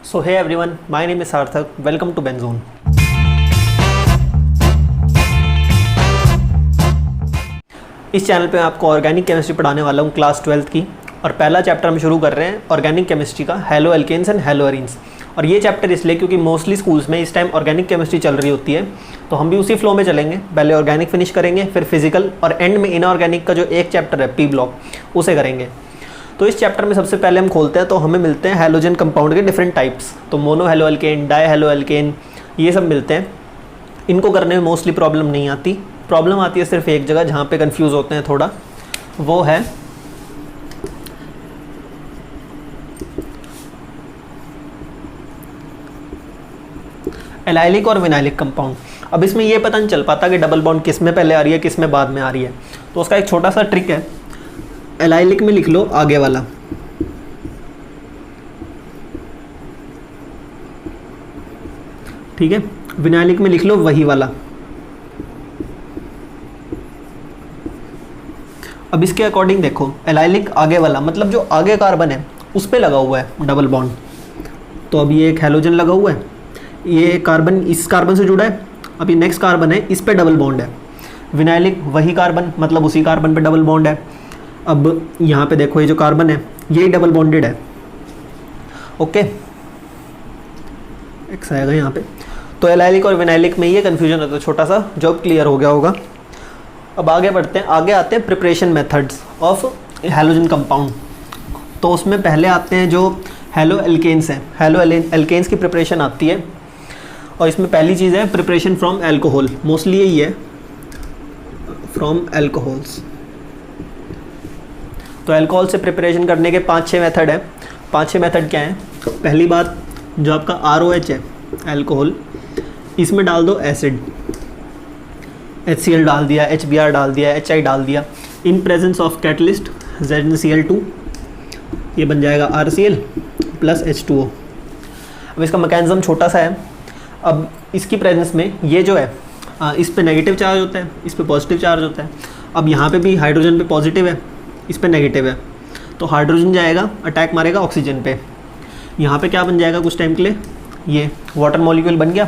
So hey everyone, my name is Sarthak. Welcome to Benzone. इस channel पे आपको organic chemistry पढ़ाने वाला हूँ क्लास 12th की। और पहला चैप्टर हम शुरू कर रहे हैं ऑर्गेनिक केमिस्ट्री का, haloalkanes and haloarenes. और ये चैप्टर इसलिए क्योंकि मोस्टली स्कूल्स में इस टाइम ऑर्गेनिक केमिस्ट्री चल रही होती है, तो हम भी उसी फ्लो में चलेंगे। पहले ऑर्गेनिक फिनिश करेंगे, फिर फिजिकल, और एंड में इनऑर्गेनिक का जो एक चैप्टर है पी ब्लॉक, उसे करेंगे। तो इस चैप्टर में सबसे पहले हम खोलते हैं तो हमें मिलते हैं हैलोजन कंपाउंड के डिफरेंट टाइप्स। तो monohaloalkane, dihaloalkane, ये सब मिलते हैं। इनको करने में मोस्टली प्रॉब्लम नहीं आती। प्रॉब्लम आती है सिर्फ एक जगह जहाँ पे कंफ्यूज होते हैं थोड़ा, वो है एलाइलिक और विनाइलिक कंपाउंड। अब इसमें ये पता नहीं चल पाता कि डबल बॉन्ड किस में पहले आ रही है, किस में बाद में आ रही है। तो उसका एक छोटा सा ट्रिक है, एलाइलिक में लिख लो आगे वाला, ठीक है। विनाइलिक में लिख लो वही वाला। अब इसके अकॉर्डिंग देखो, एलाइलिक आगे वाला मतलब जो आगे कार्बन है उस पे लगा हुआ है डबल बॉन्ड। तो अब ये एक हैलोजन लगा हुआ है, ये कार्बन इस कार्बन से जुड़ा है, अब ये नेक्स्ट कार्बन है, इस पे डबल बॉन्ड है। विनाइलिक वही कार्बन मतलब उसी कार्बन पे डबल बॉन्ड है। अब यहाँ पे देखो, ये जो कार्बन है ये डबल बॉन्डेड है, ओके, एक्स आएगा यहाँ पे। तो एलाइलिक और विनाइलिक में ये कन्फ्यूजन होता है छोटा सा, जो क्लियर हो गया होगा। अब आगे बढ़ते हैं, आगे आते हैं preparation methods of halogen compound. तो उसमें पहले आते हैं जो हैलो एल्केन्स हैं। हैलो एल्केन्स की प्रिपरेशन आती है, और इसमें पहली चीज़ है प्रिपरेशन फ्रॉम एल्कोहल। मोस्टली यही है, फ्रॉम एल्कोहल्स। तो अल्कोहल से प्रिपरेशन करने के 5-6 मेथड हैं। 5-6 मेथड क्या हैं? पहली बात, जो आपका ROH है अल्कोहल, इसमें डाल दो एसिड, HCl डाल दिया, HBr डाल दिया, HI डाल दिया, in presence of catalyst ZnCl2, ये बन जाएगा RCl प्लस H2O। अब इसका मैकेनिज्म छोटा सा है। अब इसकी प्रेजेंस में ये जो है, इस पे नेगेटिव चार्ज होता है, इस पे पॉजिटिव चार्ज होता है। अब यहाँ पे भी हाइड्रोजन पे पॉजिटिव है, इस पे नेगेटिव है, तो हाइड्रोजन जाएगा अटैक मारेगा ऑक्सीजन पे। यहाँ पे क्या बन जाएगा कुछ टाइम के लिए, ये वाटर मॉलिक्यूल बन गया।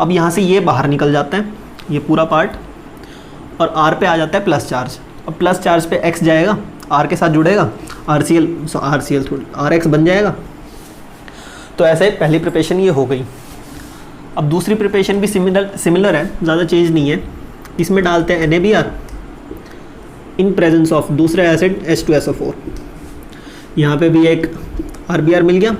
अब यहाँ से ये बाहर निकल जाता है ये पूरा पार्ट, और R पे आ जाता है प्लस चार्ज। अब प्लस चार्ज पे X जाएगा, R के साथ जुड़ेगा, RCl थोड़ी RX बन जाएगा। तो ऐसे पहली प्रिपरेशन ये हो गई। अब दूसरी प्रिपरेशन भी सिमिलर है, ज़्यादा चेंज नहीं है। इसमें डालते हैं NaBr इन प्रेजेंस ऑफ दूसरे एसिड H2SO4। यहाँ पे भी एक RBr मिल गया,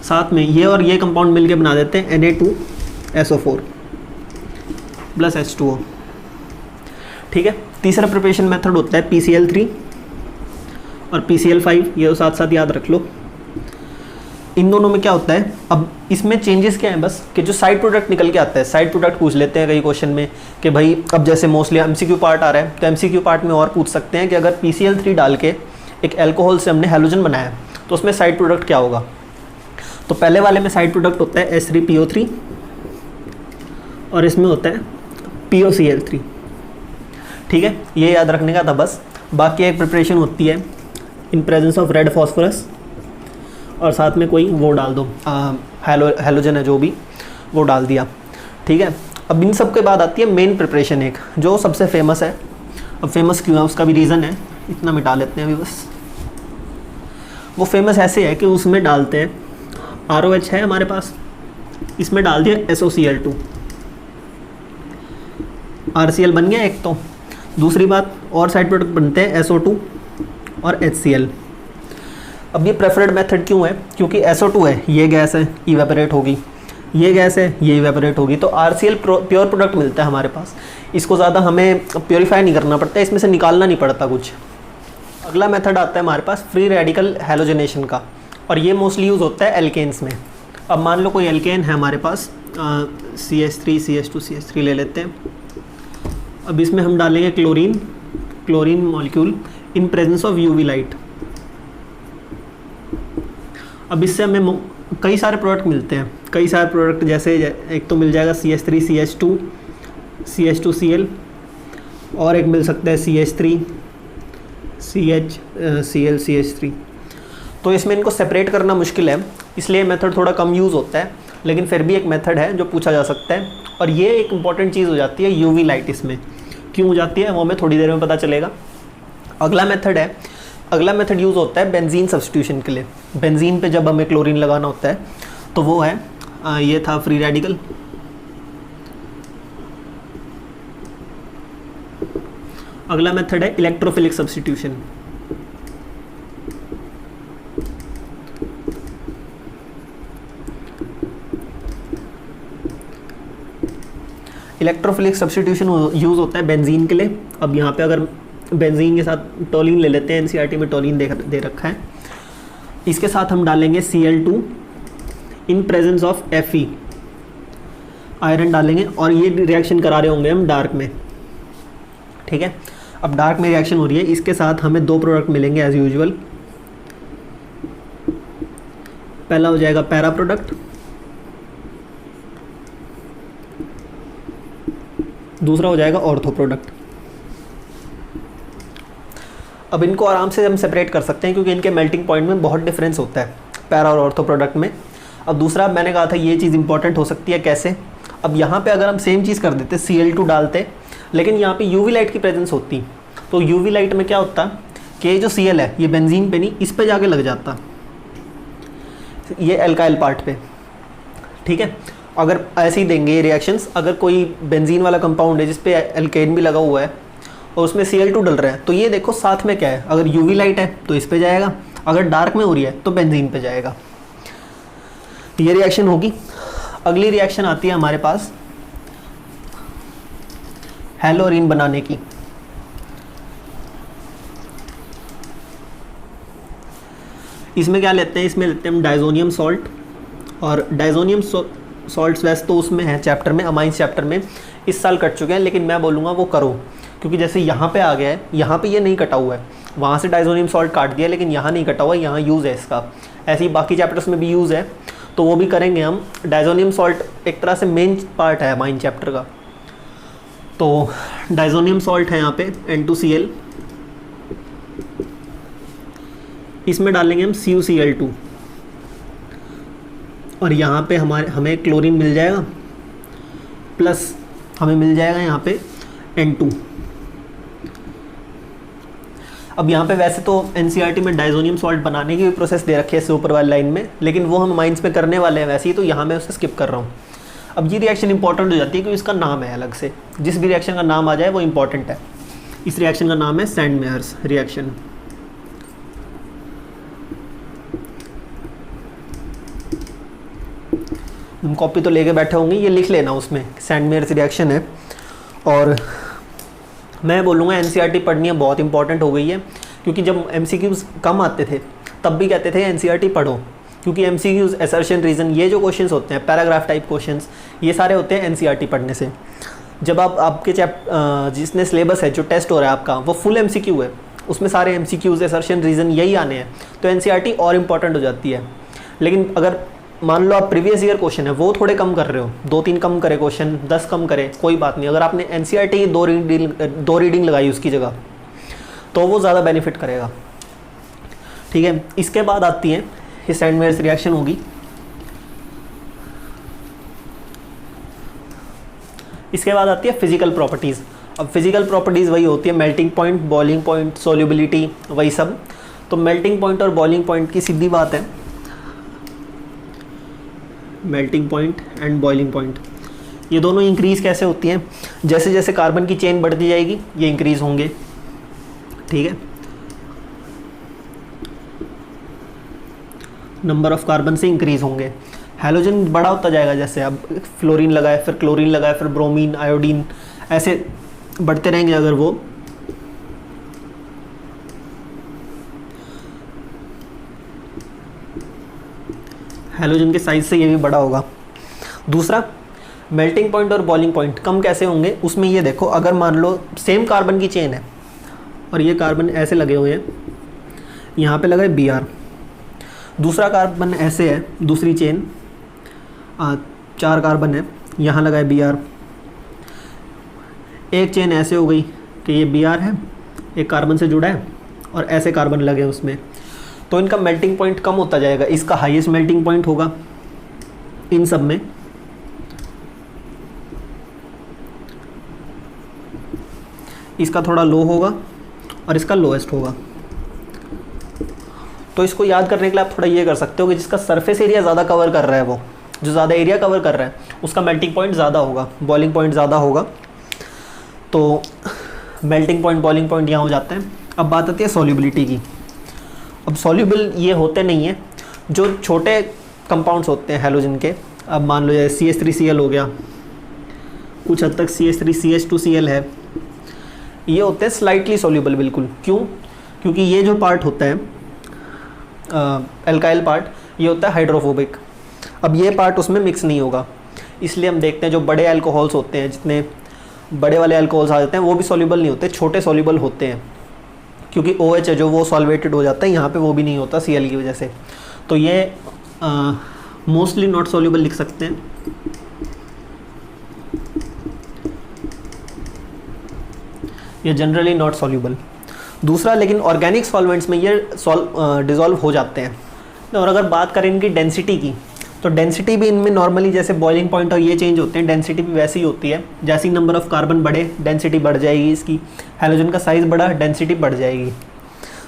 साथ में ये और ये कंपाउंड मिलके बना देते हैं Na2SO4 प्लस H2O, ठीक है। तीसरा प्रिपरेशन मेथड होता है PCl3 और PCl5, ये तो साथ साथ याद रख लो। इन दोनों में क्या होता है, अब इसमें चेंजेस क्या है बस, कि जो साइड प्रोडक्ट निकल के आता है, साइड प्रोडक्ट पूछ लेते हैं कई क्वेश्चन में कि भाई, अब जैसे मोस्टली MCQ पार्ट आ रहा है, तो MCQ पार्ट में और पूछ सकते हैं कि अगर PCl3 डाल के एक अल्कोहल से हमने हैलोजन बनाया तो उसमें साइड प्रोडक्ट क्या होगा। तो पहले वाले में साइड प्रोडक्ट होता है H3PO3 और इसमें होता है POCl3, ठीक है। ये याद रखने का था बस। बाकी एक प्रिपरेशन होती है in presence of red phosphorus, और साथ में कोई वो डाल दो, हैलोजन है जो भी, वो डाल दिया, ठीक है। अब इन सब के बाद आती है मेन प्रिपरेशन, एक जो सबसे फेमस है। अब फेमस क्यों है उसका भी रीज़न है, इतना मिटा लेते हैं अभी बस। वो फेमस ऐसे है कि उसमें डालते हैं ROH है हमारे पास, इसमें डाल दिया SOCl2, RCl बन गया एक। तो दूसरी बात, और साइड प्रोडक्ट बनते हैं SO2 और HCl। अब ये प्रेफर्ड मेथड क्यों है, क्योंकि SO2 है, ये गैस है, इवेपोरेट होगी, ये गैस है, ये इवेपोरेट होगी, तो RCl प्योर प्रोडक्ट मिलता है हमारे पास। इसको ज़्यादा हमें प्योरीफाई नहीं करना पड़ता, इसमें से निकालना नहीं पड़ता कुछ। अगला मेथड आता है हमारे पास फ्री रेडिकल हैलोजनेशन का, और ये मोस्टली यूज़ होता है एल्केन्स में। अब मान लो कोई एल्केन है हमारे पास, CH3 CH2 CH3 ले लेते हैं। अब इसमें हम डालेंगे chlorine molecule in presence of UV light. अब इससे हमें कई सारे प्रोडक्ट मिलते हैं, कई सारे प्रोडक्ट, जैसे एक तो मिल जाएगा CH3 CH2 CH2Cl, और एक मिल सकता है CH3 CH Cl CH3। तो इसमें इनको सेपरेट करना मुश्किल है, इसलिए मेथड थोड़ा कम यूज़ होता है, लेकिन फिर भी एक मेथड है जो पूछा जा सकता है। और ये एक इंपॉर्टेंट चीज़ हो जाती है यूवी लाइट, इसमें क्यों हो जाती है वो हमें थोड़ी देर में पता चलेगा। अगला मेथड यूज़ होता है बेंजीन सब्स्टिट्यूशन के लिए। बेंजीन पे जब हमें क्लोरीन लगाना होता है तो वो है ये था फ्री रेडिकल। अगला मेथड है electrophilic substitution. Electrophilic substitution use होता है बेंजीन के लिए। अब यहाँ पे अगर बेंजीन के साथ टोलिन ले लेते हैं, एनसीईआरटी में टोलिन दे रखा है, इसके साथ हम डालेंगे Cl2 in presence of Fe, iron डालेंगे और ये रिएक्शन करा रहे होंगे हम डार्क में, ठीक है। अब डार्क में रिएक्शन हो रही है, इसके साथ हमें दो प्रोडक्ट मिलेंगे एज यूजुअल। पहला हो जाएगा पैरा प्रोडक्ट, दूसरा हो जाएगा ऑर्थो प्रोडक्ट। अब इनको आराम से हम सेपरेट कर सकते हैं क्योंकि इनके मेल्टिंग पॉइंट में बहुत डिफरेंस होता है पैरा और ऑर्थो प्रोडक्ट में। अब दूसरा मैंने कहा था ये चीज़ इंपॉर्टेंट हो सकती है, कैसे? अब यहाँ पे अगर हम सेम चीज़ कर देते Cl2 डालते, लेकिन यहाँ पे यूवी लाइट की प्रेजेंस होती, तो यूवी लाइट में क्या होता कि जो Cl है ये बेंजीन पे नहीं, इस पे जाके लग जाता, ये एल्काइल पार्ट पे, ठीक है। अगर ऐसे ही देंगे ये रिएक्शंस, अगर कोई बेंजीन वाला कंपाउंड है जिस पे एल्केन भी लगा हुआ है और उसमें Cl2 डल रहा है, तो ये देखो साथ में क्या है, अगर यूवी लाइट है तो इस पे जाएगा, अगर डार्क में हो रही है तो बेंजीन पे जाएगा। ये रिएक्शन होगी। अगली रिएक्शन आती है हमारे पास हेलोरीन बनाने की। इसमें क्या लेते हैं, इसमें लेते हैं हम डाइजोनियम सॉल्ट, और डाइजोनियम सॉल्ट्स वैसे तो उसमें है चैप्टर में, अमाइंस चैप्टर में इस साल कट चुके हैं, लेकिन मैं बोलूँगा वो करो, क्योंकि जैसे यहाँ पे आ गया है, यहाँ पे ये नहीं कटा हुआ है, वहाँ से डाइजोनियम सॉल्ट काट दिया, लेकिन यहाँ नहीं कटा हुआ, यहाँ यूज़ है इसका। ऐसे ही बाकी चैप्टर्स में भी यूज़ है, तो वो भी करेंगे हम। डाइजोनियम सॉल्ट एक तरह से मेन पार्ट है अमाइन चैप्टर का। तो डाइजोनियम सॉल्ट है यहाँ पे N2Cl, इसमें डालेंगे हम CuCl2, और यहाँ पे हमें क्लोरीन मिल जाएगा, प्लस हमें मिल जाएगा यहाँ पे N2। अब यहाँ पे वैसे तो एनसीईआरटी में डाइजोनियम सॉल्ट बनाने की भी प्रोसेस दे रखी है इससे ऊपर वाली लाइन में, लेकिन वो हम माइंस में करने वाले हैं वैसे ही, तो यहाँ मैं उसे स्किप कर रहा हूँ। अब ये रिएक्शन इंपॉर्टेंट हो जाती है क्योंकि इसका नाम है अलग से, जिस भी रिएक्शन का नाम आ जाए वो इंपॉर्टेंट है। इस रिएक्शन का नाम है सैंडमेयर्स रिएक्शन। हम कॉपी तो लेके बैठे होंगे, ये लिख लेना उसमें सैंडमेयर्स रिएक्शन है। और मैं बोलूँगा एनसीईआरटी पढ़नी बहुत इंपॉर्टेंट हो गई है, क्योंकि जब एमसीक्यूज़ कम आते थे तब भी कहते थे एनसीईआरटी पढ़ो, क्योंकि एमसीक्यूज़ असर्शन रीज़न ये जो क्वेश्चंस होते हैं, पैराग्राफ टाइप क्वेश्चंस, ये सारे होते हैं एनसीईआरटी पढ़ने से। जब आपके जिसने सिलेबस है, जो टेस्ट हो रहा है आपका, वो फुल एमसीक्यू है, उसमें सारे एमसीक्यूज़ असर्शन रीज़न यही आने हैं, तो एनसीईआरटी और इम्पॉर्टेंट हो जाती है। लेकिन अगर मान लो आप प्रीवियस ईयर क्वेश्चन है वो थोड़े कम कर रहे हो, 2-3 कम करे क्वेश्चन, 10 कम करे, कोई बात नहीं। अगर आपने एनसीईआरटी दो रीडिंग लगाई उसकी जगह, तो वो ज़्यादा बेनिफिट करेगा, ठीक है। इसके बाद आती है ये सैंडमेयर्स रिएक्शन होगी। इसके बाद आती है फिजिकल प्रॉपर्टीज़। अब फिजिकल प्रॉपर्टीज़ वही होती है melting point, boiling point, solubility, वही सब। तो मेल्टिंग पॉइंट और बॉइलिंग पॉइंट की सीधी बात है, melting point and boiling point, ये दोनों इंक्रीज़ कैसे होती हैं? जैसे जैसे कार्बन की चेन बढ़ती जाएगी ये इंक्रीज़ होंगे, ठीक है। नंबर ऑफ कार्बन से इंक्रीज़ होंगे। हैलोजन बड़ा होता जाएगा, जैसे अब फ्लोरीन लगाए, फिर क्लोरीन लगाए, फिर ब्रोमीन, आयोडीन, ऐसे बढ़ते रहेंगे। अगर वो हैलोजन के साइज से ये भी बड़ा होगा। दूसरा, मेल्टिंग पॉइंट और बॉइलिंग पॉइंट कम कैसे होंगे? उसमें ये देखो, अगर मान लो सेम कार्बन की चेन है और ये कार्बन ऐसे लगे हुए हैं, यहाँ पे लगा है Br, दूसरा कार्बन ऐसे है, दूसरी चेन 4 कार्बन है, यहाँ लगा है Br, एक चेन ऐसे हो गई कि ये Br है, एक कार्बन से जुड़ा है और ऐसे कार्बन लगे उसमें, तो इनका मेल्टिंग पॉइंट कम होता जाएगा। इसका हाईएस्ट मेल्टिंग पॉइंट होगा इन सब में, इसका थोड़ा लो होगा और इसका लोएस्ट होगा। तो इसको याद करने के लिए आप थोड़ा ये कर सकते हो कि जिसका सरफेस एरिया ज़्यादा कवर कर रहा है, वो जो ज़्यादा एरिया कवर कर रहा है उसका मेल्टिंग पॉइंट ज़्यादा होगा, बॉइलिंग पॉइंट ज़्यादा होगा। तो मेल्टिंग पॉइंट, बॉइलिंग पॉइंट यहाँ हो जाते हैं। अब बात आती है सॉल्युबिलिटी की। अब सॉल्युबल ये होते नहीं है, जो छोटे कंपाउंड्स होते हैं हैलोजन के, अब मान लो जैसे CH3Cl हो गया, कुछ हद तक CH3CH2Cl है, ये होते हैं स्लाइटली सॉल्युबल बिल्कुल। क्यों? क्योंकि ये जो पार्ट होता है एल्काइल पार्ट, ये होता है हाइड्रोफोबिक। अब ये पार्ट उसमें मिक्स नहीं होगा, इसलिए हम देखते हैं जो बड़े अल्कोहल्स होते हैं, जितने बड़े वाले अल्कोहल्स आ जाते हैं वो भी सॉल्युबल नहीं होते, छोटे सॉल्युबल होते हैं। क्योंकि OH है जो वो सॉल्वेटेड हो जाता है, यहाँ पे वो भी नहीं होता Cl की वजह से। तो ये मोस्टली नॉट सॉल्युबल लिख सकते हैं। ये जनरली नॉट सॉल्युबल। दूसरा, लेकिन ऑर्गेनिक सॉल्वेंट्स में ये डिज़ोल्व हो जाते हैं। और अगर बात करें इनकी डेंसिटी की, तो डेंसिटी भी इनमें नॉर्मली जैसे बॉइलिंग पॉइंट और ये चेंज होते हैं, डेंसिटी भी वैसी ही होती है। जैसे ही नंबर ऑफ कार्बन बढ़े डेंसिटी बढ़ जाएगी इसकी, हैलोजन का साइज़ बढ़ा डेंसिटी बढ़ जाएगी।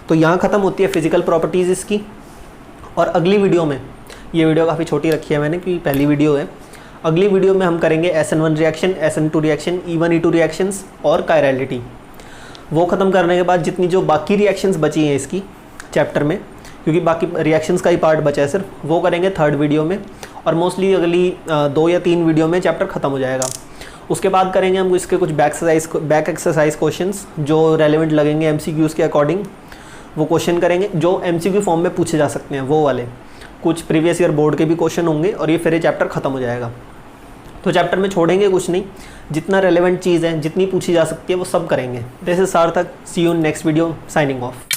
तो यहाँ ख़त्म होती है फिजिकल प्रॉपर्टीज़ इसकी। और अगली वीडियो में, ये वीडियो काफ़ी छोटी रखी है मैंने क्योंकि पहली वीडियो है, अगली वीडियो में हम करेंगे SN1 reaction, SN2 reaction, E1 E2 reactions और कायरलिटी। वो ख़त्म करने के बाद जितनी जो बाकी रिएक्शंस बची हैं इसकी चैप्टर में, क्योंकि बाकी रिएक्शंस का ही पार्ट बचा है सिर्फ, वो करेंगे थर्ड वीडियो में। और मोस्टली अगली 2 या 3 वीडियो में चैप्टर ख़त्म हो जाएगा। उसके बाद करेंगे हम इसके कुछ बैक एक्सरसाइज क्वेश्चंस जो रेलेवेंट लगेंगे MCQs के अकॉर्डिंग। वो क्वेश्चन करेंगे जो MCQ फॉर्म में पूछे जा सकते हैं, वो वाले कुछ प्रीवियस ईयर बोर्ड के भी क्वेश्चन होंगे, और ये फिर ये चैप्टर ख़त्म हो जाएगा। तो चैप्टर में छोड़ेंगे कुछ नहीं, जितना रेलेवेंट चीज़ है, जितनी पूछी जा सकती है वो सब करेंगे। This is Sarthak, see you in next video, signing of.